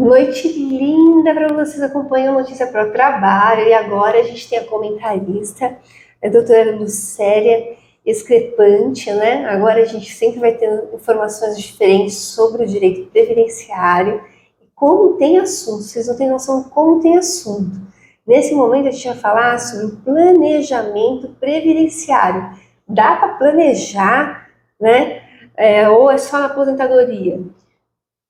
Noite linda para vocês acompanham Notícia para o Trabalho e agora a gente tem a comentarista, a doutora Lucélia Escrepante, né? Agora a gente sempre vai ter informações diferentes sobre o direito previdenciário e como tem assunto, vocês não têm noção de como tem assunto. Nesse momento a gente vai falar sobre o planejamento previdenciário. Dá para planejar, né? Ou é só na aposentadoria?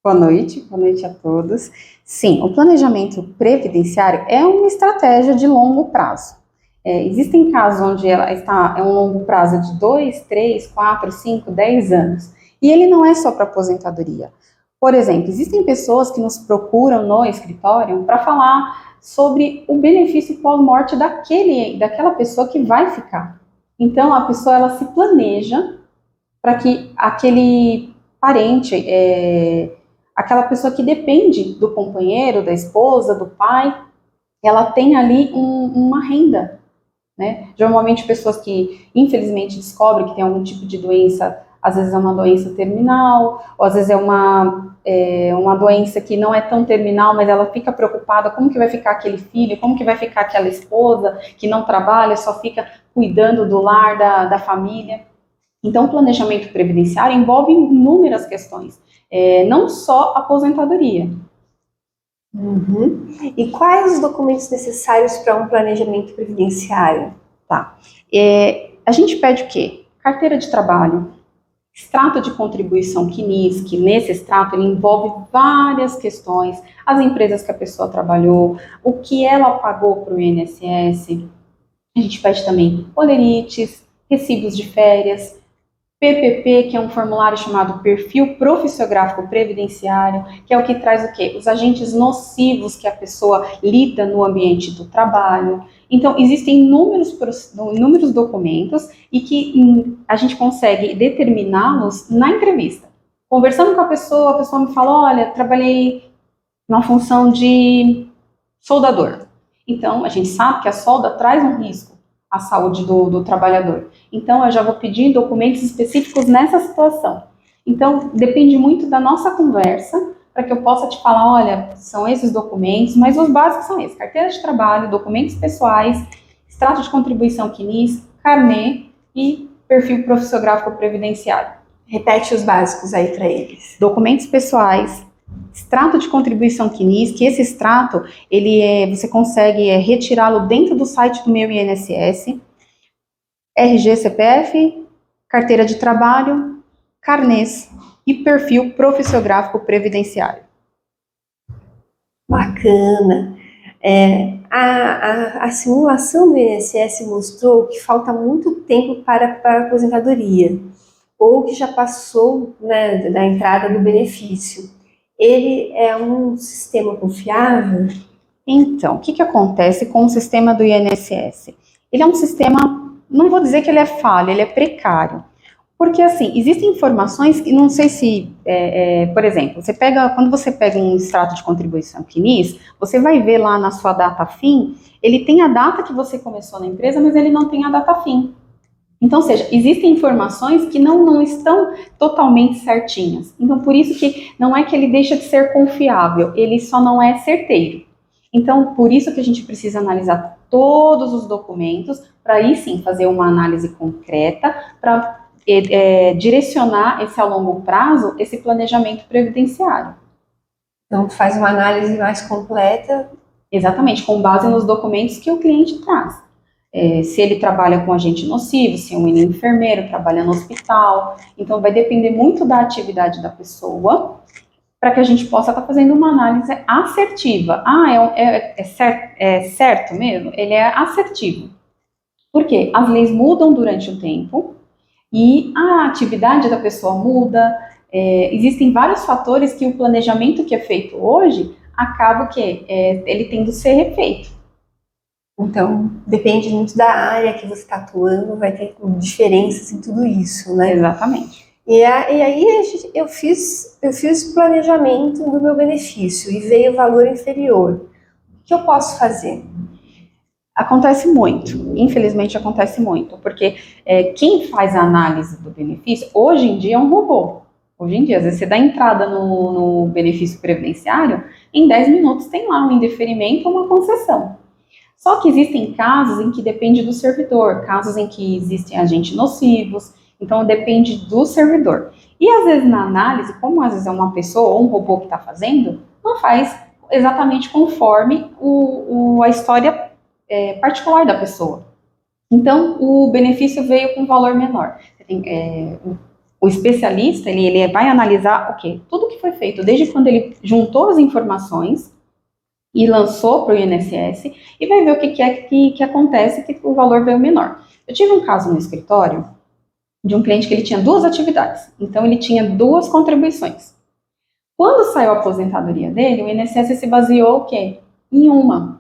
Boa noite a todos. Sim, o planejamento previdenciário é uma estratégia de longo prazo. Existem casos onde ela está um longo prazo de 2, 3, 4, 5, 10 anos. E ele não é só para aposentadoria. Por exemplo, existem pessoas que nos procuram no escritório para falar sobre o benefício pós-morte daquela pessoa que vai ficar. Então, a pessoa ela se planeja para que aquele parente, aquela pessoa que depende do companheiro, da esposa, do pai, ela tem ali uma renda, né? Normalmente pessoas que infelizmente descobrem que tem algum tipo de doença, às vezes é uma doença terminal, ou às vezes é uma doença que não é tão terminal, mas ela fica preocupada como que vai ficar aquele filho, como que vai ficar aquela esposa que não trabalha, só fica cuidando do lar, da família. Então, o planejamento previdenciário envolve inúmeras questões, não só aposentadoria. Uhum. E quais os documentos necessários para um planejamento previdenciário? Tá. A gente pede o quê? Carteira de trabalho, extrato de contribuição CNIS, que nesse extrato ele envolve várias questões, as empresas que a pessoa trabalhou, o que ela pagou para o INSS. A gente pede também olerites, recibos de férias, PPP, que é um formulário chamado Perfil Profissiográfico Previdenciário, que é o que traz o quê? Os agentes nocivos que a pessoa lida no ambiente do trabalho. Então, existem inúmeros documentos e que a gente consegue determiná-los na entrevista. Conversando com a pessoa me fala, olha, trabalhei na função de soldador. Então, a gente sabe que a solda traz um risco à saúde do trabalhador. Então, eu já vou pedir documentos específicos nessa situação. Então, depende muito da nossa conversa para que eu possa te falar, olha, são esses documentos, mas os básicos são esses: carteira de trabalho, documentos pessoais, extrato de contribuição CNIS, carnê e perfil profissiográfico previdenciário. Repete os básicos aí para eles. Documentos pessoais, extrato de contribuição CNIS, que esse extrato, você consegue retirá-lo dentro do site do meu INSS, RG, CPF, carteira de trabalho, carnês e perfil profissiográfico previdenciário. Bacana. A simulação do INSS mostrou que falta muito tempo para a aposentadoria, ou que já passou, né, da entrada do benefício. Ele é um sistema confiável? Então, o que acontece com o sistema do INSS? Ele é um sistema, não vou dizer que ele é falho, ele é precário. Porque, assim, existem informações que não sei se, por exemplo, quando você pega um extrato de contribuição CNIS, você vai ver lá na sua data fim, ele tem a data que você começou na empresa, mas ele não tem a data fim. Então, ou seja, existem informações que não estão totalmente certinhas. Então, por isso que não é que ele deixa de ser confiável, ele só não é certeiro. Então, por isso que a gente precisa analisar todos os documentos, para aí sim fazer uma análise concreta, para direcionar esse a longo prazo, esse planejamento previdenciário. Então, faz uma análise mais completa. Exatamente, com base nos documentos que o cliente traz. Se ele trabalha com agente nocivo, se é um enfermeiro, trabalha no hospital. Então, vai depender muito da atividade da pessoa, para que a gente possa estar fazendo uma análise assertiva. É certo mesmo? Ele é assertivo. Por quê? As leis mudam durante o tempo e a atividade da pessoa muda. Existem vários fatores que o planejamento que é feito hoje acaba ele tendo que ser refeito. Então, depende muito da área que você está atuando, vai ter diferenças em tudo isso, né? Exatamente. E aí eu fiz o planejamento do meu benefício e veio o valor inferior. O que eu posso fazer? Acontece muito, infelizmente acontece muito, porque quem faz a análise do benefício, hoje em dia é um robô. Hoje em dia, às vezes você dá entrada no benefício previdenciário, em 10 minutos tem lá um indeferimento ou uma concessão. Só que existem casos em que depende do servidor, casos em que existem agentes nocivos, então depende do servidor. E às vezes na análise, como às vezes é uma pessoa ou um robô que está fazendo, não faz exatamente conforme a história particular da pessoa. Então o benefício veio com um valor menor. O especialista, ele vai analisar tudo que foi feito, desde quando ele juntou as informações e lançou para o INSS, e vai ver o que acontece que o valor veio menor. Eu tive um caso no escritório de um cliente que ele tinha 2 atividades, então ele tinha 2 contribuições. Quando saiu a aposentadoria dele, o INSS se baseou em uma.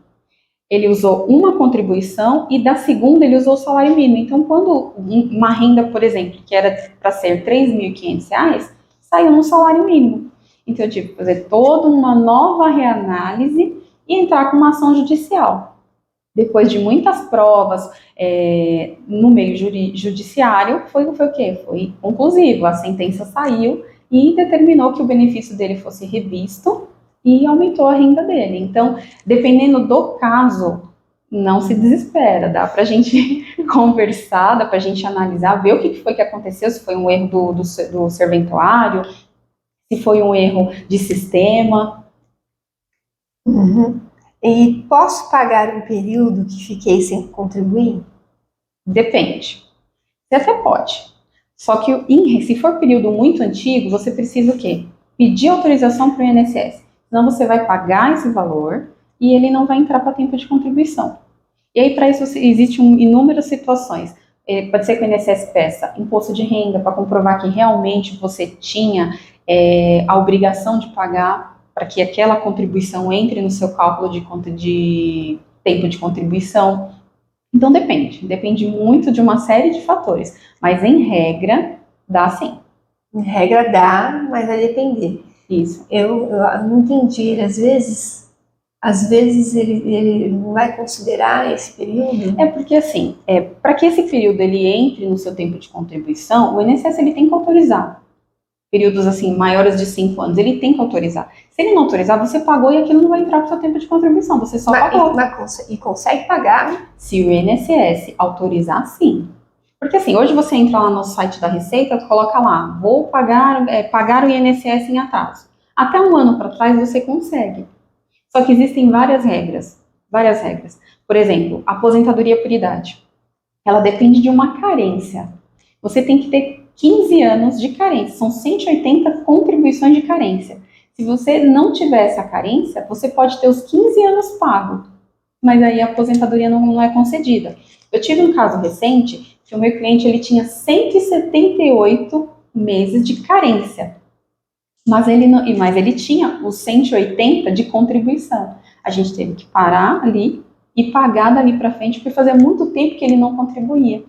Ele usou uma contribuição e da segunda ele usou o salário mínimo. Então, quando uma renda, por exemplo, que era para ser R$ 3.500, saiu no salário mínimo. Então, eu tive que fazer toda uma nova reanálise e entrar com uma ação judicial. Depois de muitas provas no meio judiciário, foi o quê? Foi conclusivo. A sentença saiu e determinou que o benefício dele fosse revisto e aumentou a renda dele. Então, dependendo do caso, não se desespera, dá para a gente conversar, dá para a gente analisar, ver o que foi que aconteceu, se foi um erro do serventuário, se foi um erro de sistema. Uhum. E posso pagar um período que fiquei sem contribuir? Depende. Você até pode. Só que se for período muito antigo, você precisa o quê? Pedir autorização para o INSS. Senão você vai pagar esse valor e ele não vai entrar para tempo de contribuição. E aí, para isso, existem inúmeras situações. Pode ser que o INSS peça imposto de renda para comprovar que realmente você tinha a obrigação de pagar para que aquela contribuição entre no seu cálculo de tempo de contribuição. Então, depende muito de uma série de fatores, mas em regra, dá sim. Em regra dá, mas vai depender. Isso. Eu não entendi, às vezes ele não vai considerar esse período? Porque assim, para que esse período ele entre no seu tempo de contribuição, o INSS ele tem que autorizar. Períodos assim, maiores de 5 anos, ele tem que autorizar. Se ele não autorizar, você pagou e aquilo não vai entrar para o seu tempo de contribuição, você só pagou. E consegue pagar? Se o INSS autorizar, sim. Porque assim, hoje você entra lá no site da Receita, coloca lá, vou pagar o INSS em atraso. Até um ano para trás você consegue. Só que existem várias regras. Por exemplo, aposentadoria por idade. Ela depende de uma carência. Você tem que ter 15 anos de carência. São 180 contribuições de carência. Se você não tiver essa carência, você pode ter os 15 anos pagos. Mas aí a aposentadoria não é concedida. Eu tive um caso recente que o meu cliente ele tinha 178 meses de carência. Mas ele tinha os 180 de contribuição. A gente teve que parar ali e pagar dali para frente, porque fazia muito tempo que ele não contribuía.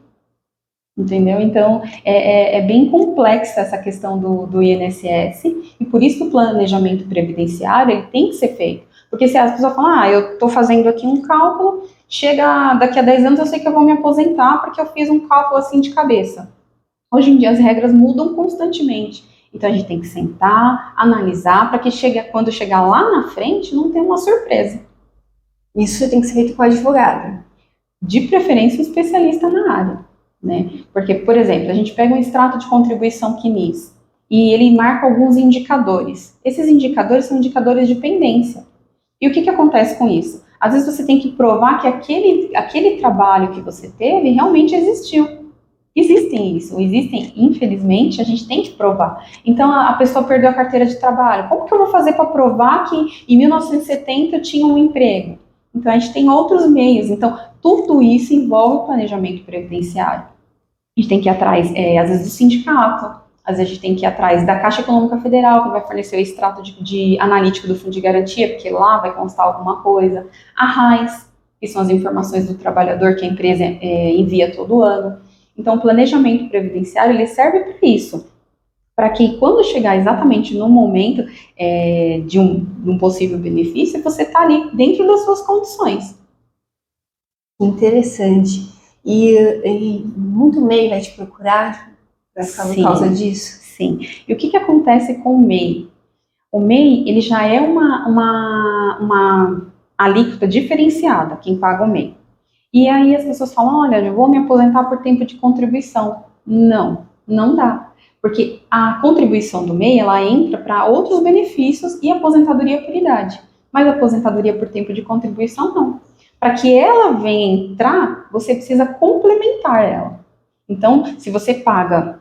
Entendeu? Então, é bem complexa essa questão do INSS, e por isso que o planejamento previdenciário ele tem que ser feito. Porque se as pessoas falam, eu estou fazendo aqui um cálculo, chega daqui a 10 anos eu sei que eu vou me aposentar porque eu fiz um cálculo assim de cabeça. Hoje em dia as regras mudam constantemente. Então a gente tem que sentar, analisar, para que quando chegar lá na frente não tenha uma surpresa. Isso tem que ser feito com o advogado. De preferência um especialista na área. Né? Porque, por exemplo, a gente pega um extrato de contribuição CNIS e ele marca alguns indicadores. Esses indicadores são indicadores de pendência. E o que acontece com isso? Às vezes você tem que provar que aquele trabalho que você teve realmente existiu. Existem, infelizmente, a gente tem que provar. Então, a pessoa perdeu a carteira de trabalho. Como que eu vou fazer para provar que em 1970 eu tinha um emprego? Então, a gente tem outros meios. Então, tudo isso envolve o planejamento previdenciário. A gente tem que ir atrás, às vezes, do sindicato, às vezes a gente tem que ir atrás da Caixa Econômica Federal, que vai fornecer o extrato de analítico do Fundo de Garantia, porque lá vai constar alguma coisa. A RAIS, que são as informações do trabalhador que a empresa envia todo ano. Então, o planejamento previdenciário, ele serve para isso, para que quando chegar exatamente no momento de um possível benefício, você está ali dentro das suas condições. Interessante. E muito MEI vai te procurar por causa disso? Sim. E o que acontece com o MEI? O MEI, ele já é uma alíquota diferenciada, quem paga o MEI. E aí as pessoas falam, olha, eu vou me aposentar por tempo de contribuição. Não, não dá. Porque a contribuição do MEI, ela entra para outros benefícios e aposentadoria por idade. Mas a aposentadoria por tempo de contribuição, não. Para que ela venha entrar, você precisa complementar ela. Então, se você paga,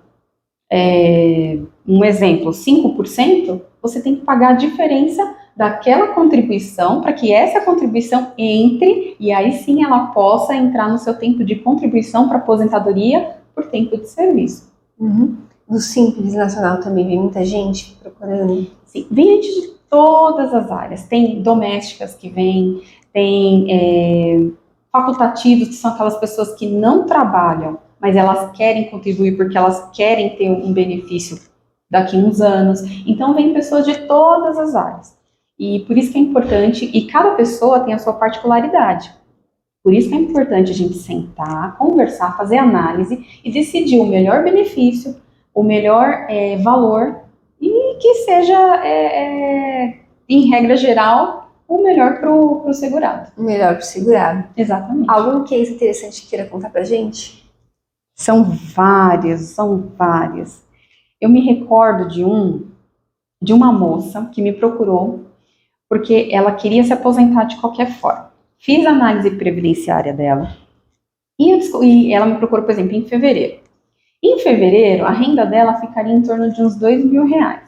um exemplo, 5%, você tem que pagar a diferença daquela contribuição para que essa contribuição entre e aí sim ela possa entrar no seu tempo de contribuição para aposentadoria por tempo de serviço. Uhum. Do Simples Nacional também vem muita gente procurando? Sim, vem de todas as áreas. Tem domésticas que vêm, tem facultativos, que são aquelas pessoas que não trabalham, mas elas querem contribuir porque elas querem ter um benefício daqui a uns anos. Então, vem pessoas de todas as áreas. E por isso que é importante, e cada pessoa tem a sua particularidade. Por isso que é importante a gente sentar, conversar, fazer análise e decidir o melhor benefício, o melhor valor e que seja, em regra geral, o melhor para o segurado. O melhor para o segurado. Exatamente. Algum case interessante que queira contar para gente? São várias, são várias. Eu me recordo de uma moça que me procurou porque ela queria se aposentar de qualquer forma. Fiz a análise previdenciária dela e ela me procurou, por exemplo, em fevereiro. Em fevereiro, a renda dela ficaria em torno de uns R$2.000.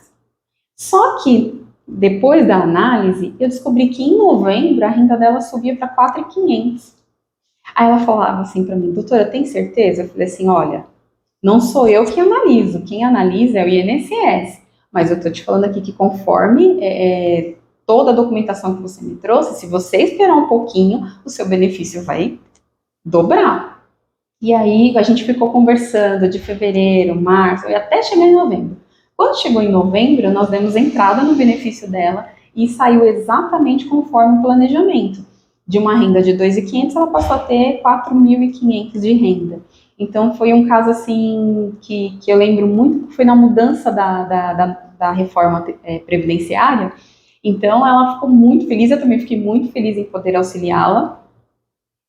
Só que, depois da análise, eu descobri que em novembro a renda dela subia para R$4.500. Aí ela falava assim para mim, doutora, tem certeza? Eu falei assim, olha, não sou eu que analiso, quem analisa é o INSS. Mas eu estou te falando aqui que conforme toda a documentação que você me trouxe, se você esperar um pouquinho, o seu benefício vai dobrar. E aí a gente ficou conversando de fevereiro, março, e até chegar em novembro. Quando chegou em novembro, nós demos entrada no benefício dela e saiu exatamente conforme o planejamento. De uma renda de R$2.500, ela passou a ter R$4.500 de renda. Então foi um caso assim que eu lembro muito, que foi na mudança da reforma previdenciária. Então ela ficou muito feliz, eu também fiquei muito feliz em poder auxiliá-la.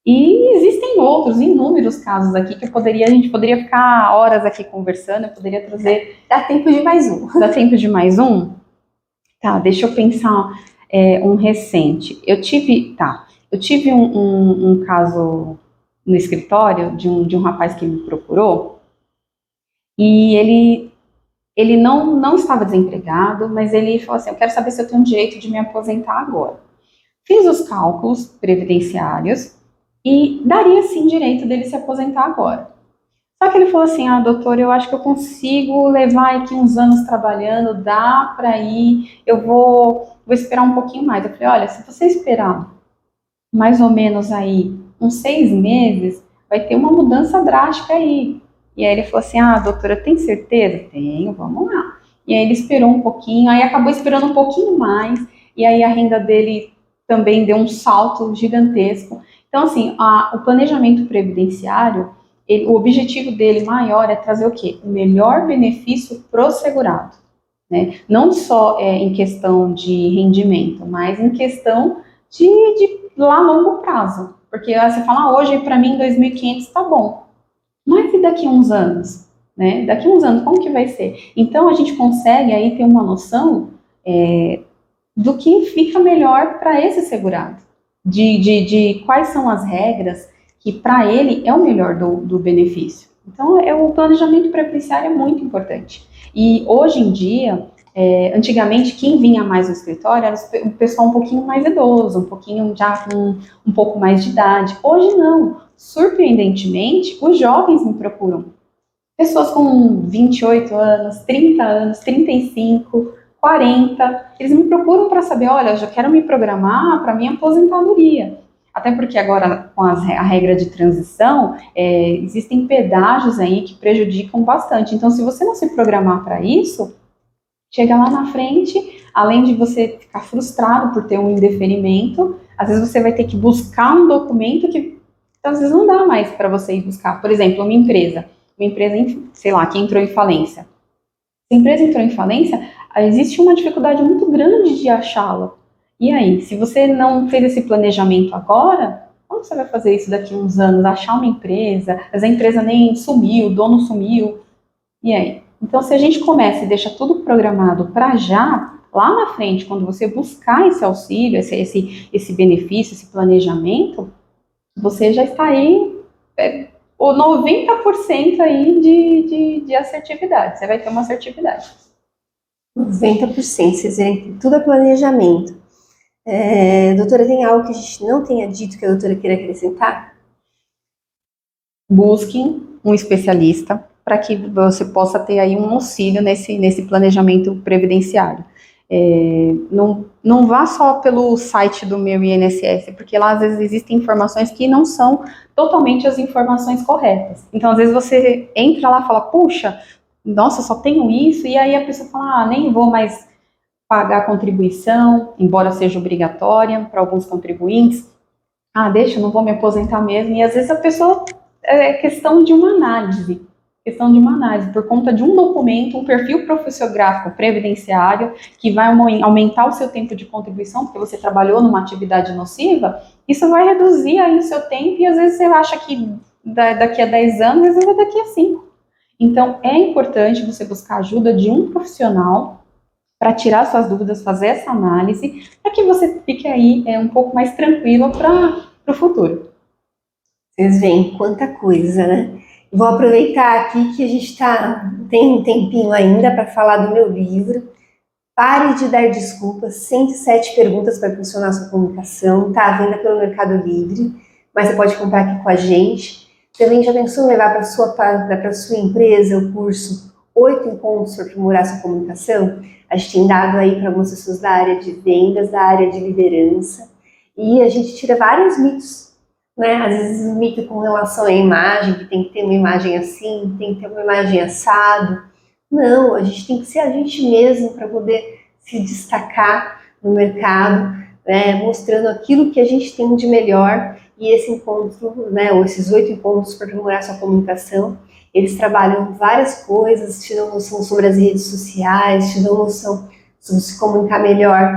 E existem outros, inúmeros casos aqui que a gente poderia ficar horas aqui conversando, eu poderia trazer. Dá tempo de mais um. Dá tempo de mais um? Tá, deixa eu pensar um recente. Eu tive um caso no escritório de um rapaz que me procurou e ele não estava desempregado, mas ele falou assim, eu quero saber se eu tenho direito de me aposentar agora. Fiz os cálculos previdenciários e daria sim direito dele se aposentar agora. Só que ele falou assim, doutor, eu acho que eu consigo levar aqui uns anos trabalhando, dá para ir, eu vou esperar um pouquinho mais. Eu falei, olha, se você esperar mais ou menos aí uns 6 meses, vai ter uma mudança drástica aí. E aí ele falou assim, doutora, tem certeza? Tenho, vamos lá. E aí ele esperou um pouquinho, aí acabou esperando um pouquinho mais, e aí a renda dele também deu um salto gigantesco. Então, assim, o planejamento previdenciário, o objetivo dele maior é trazer o quê? O melhor benefício pro segurado, né? Não só em questão de rendimento, mas em questão de lá longo prazo. Porque você fala, hoje para mim 2.500 tá bom. Mas e daqui a uns anos? Né? Daqui a uns anos, como que vai ser? Então, a gente consegue aí ter uma noção do que fica melhor para esse segurado. De quais são as regras que para ele é o melhor do benefício. Então, o planejamento previdenciário é muito importante. E hoje em dia, antigamente, quem vinha mais no escritório era o pessoal um pouquinho mais idoso, um pouquinho já com um pouco mais de idade. Hoje não. Surpreendentemente, os jovens me procuram. Pessoas com 28 anos, 30 anos, 35, 40, eles me procuram para saber, olha, eu já quero me programar para minha aposentadoria. Até porque agora, com a regra de transição, existem pedágios aí que prejudicam bastante. Então, se você não se programar para isso, chega lá na frente, além de você ficar frustrado por ter um indeferimento, às vezes você vai ter que buscar um documento que às vezes não dá mais para você ir buscar. Por exemplo, uma empresa, sei lá, que entrou em falência. Se a empresa entrou em falência, existe uma dificuldade muito grande de achá-la. E aí, se você não fez esse planejamento agora, como você vai fazer isso daqui a uns anos? Achar uma empresa, mas a empresa nem sumiu, o dono sumiu, e aí? Então, se a gente começa e deixa tudo programado para já, lá na frente, quando você buscar esse auxílio, esse benefício, esse planejamento, você já está aí, o 90% aí de assertividade. Você vai ter uma assertividade. 90%, vocês verem que tudo é planejamento. Doutora, tem algo que a gente não tenha dito que a doutora queira acrescentar? Busquem um especialista para que você possa ter aí um auxílio nesse planejamento previdenciário. Não vá só pelo site do meu INSS, porque lá às vezes existem informações que não são totalmente as informações corretas. Então, às vezes você entra lá e fala, puxa, nossa, só tenho isso, e aí a pessoa fala, nem vou mais pagar a contribuição, embora seja obrigatória para alguns contribuintes. Deixa, não vou me aposentar mesmo. E às vezes a pessoa, é questão de uma análise, por conta de um documento, um perfil profissiográfico previdenciário, que vai aumentar o seu tempo de contribuição, porque você trabalhou numa atividade nociva, isso vai reduzir aí o seu tempo, e às vezes você acha que daqui a 10 anos, às vezes é daqui a 5. Então, é importante você buscar a ajuda de um profissional para tirar suas dúvidas, fazer essa análise, para que você fique aí um pouco mais tranquilo para o futuro. Vocês veem quanta coisa, né? Vou aproveitar aqui que a gente tem um tempinho ainda para falar do meu livro. Pare de dar desculpas, 107 perguntas para impulsionar sua comunicação, está à venda pelo Mercado Livre, mas você pode comprar aqui com a gente. Também já pensou em levar para sua empresa o curso 8 encontros para aprimorar sua comunicação? A gente tem dado aí para algumas pessoas da área de vendas, da área de liderança, e a gente tira vários mitos, né? Às vezes o mito com relação à imagem, que tem que ter uma imagem assim, tem que ter uma imagem assado. Não, a gente tem que ser a gente mesmo para poder se destacar no mercado, né? Mostrando aquilo que a gente tem de melhor. E esse encontro, né, ou esses 8 encontros para aprimorar sua comunicação, eles trabalham várias coisas, te dão noção sobre as redes sociais, te dão noção sobre se comunicar melhor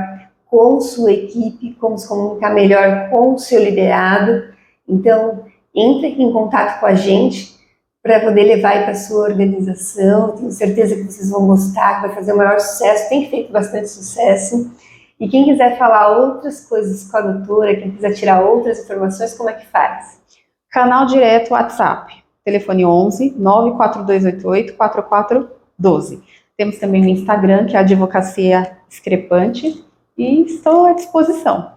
com sua equipe, como se comunicar melhor com o seu liderado. Então, entre aqui em contato com a gente para poder levar para a sua organização. Tenho certeza que vocês vão gostar, que vai fazer o maior sucesso, tem feito bastante sucesso. E quem quiser falar outras coisas com a doutora, quem quiser tirar outras informações, como é que faz? Canal direto WhatsApp, telefone 11 94288 4412. Temos também o Instagram, que é a Advocacia Discrepante, e estou à disposição.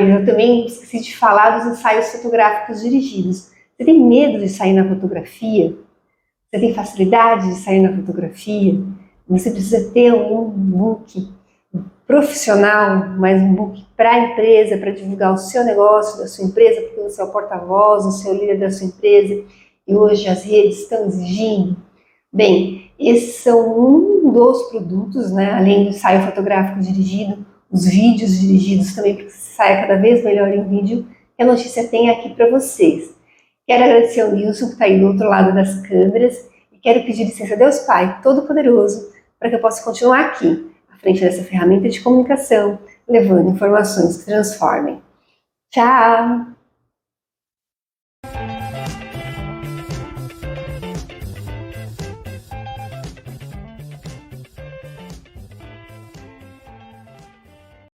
Eu também esqueci de falar dos ensaios fotográficos dirigidos. Você tem medo de sair na fotografia? Você tem facilidade de sair na fotografia? Você precisa ter um book profissional, mas um book para a empresa, para divulgar o seu negócio, da sua empresa, porque você é o porta-voz, o seu líder da sua empresa, e hoje as redes estão exigindo. Bem, esses são um dos produtos, né? Além do ensaio fotográfico dirigido, os vídeos dirigidos também, para que você saia cada vez melhor em vídeo, que a notícia tem aqui para vocês. Quero agradecer ao Nilson, que está aí do outro lado das câmeras, e quero pedir licença a Deus Pai Todo-Poderoso, para que eu possa continuar aqui, à frente dessa ferramenta de comunicação, levando informações que transformem. Tchau!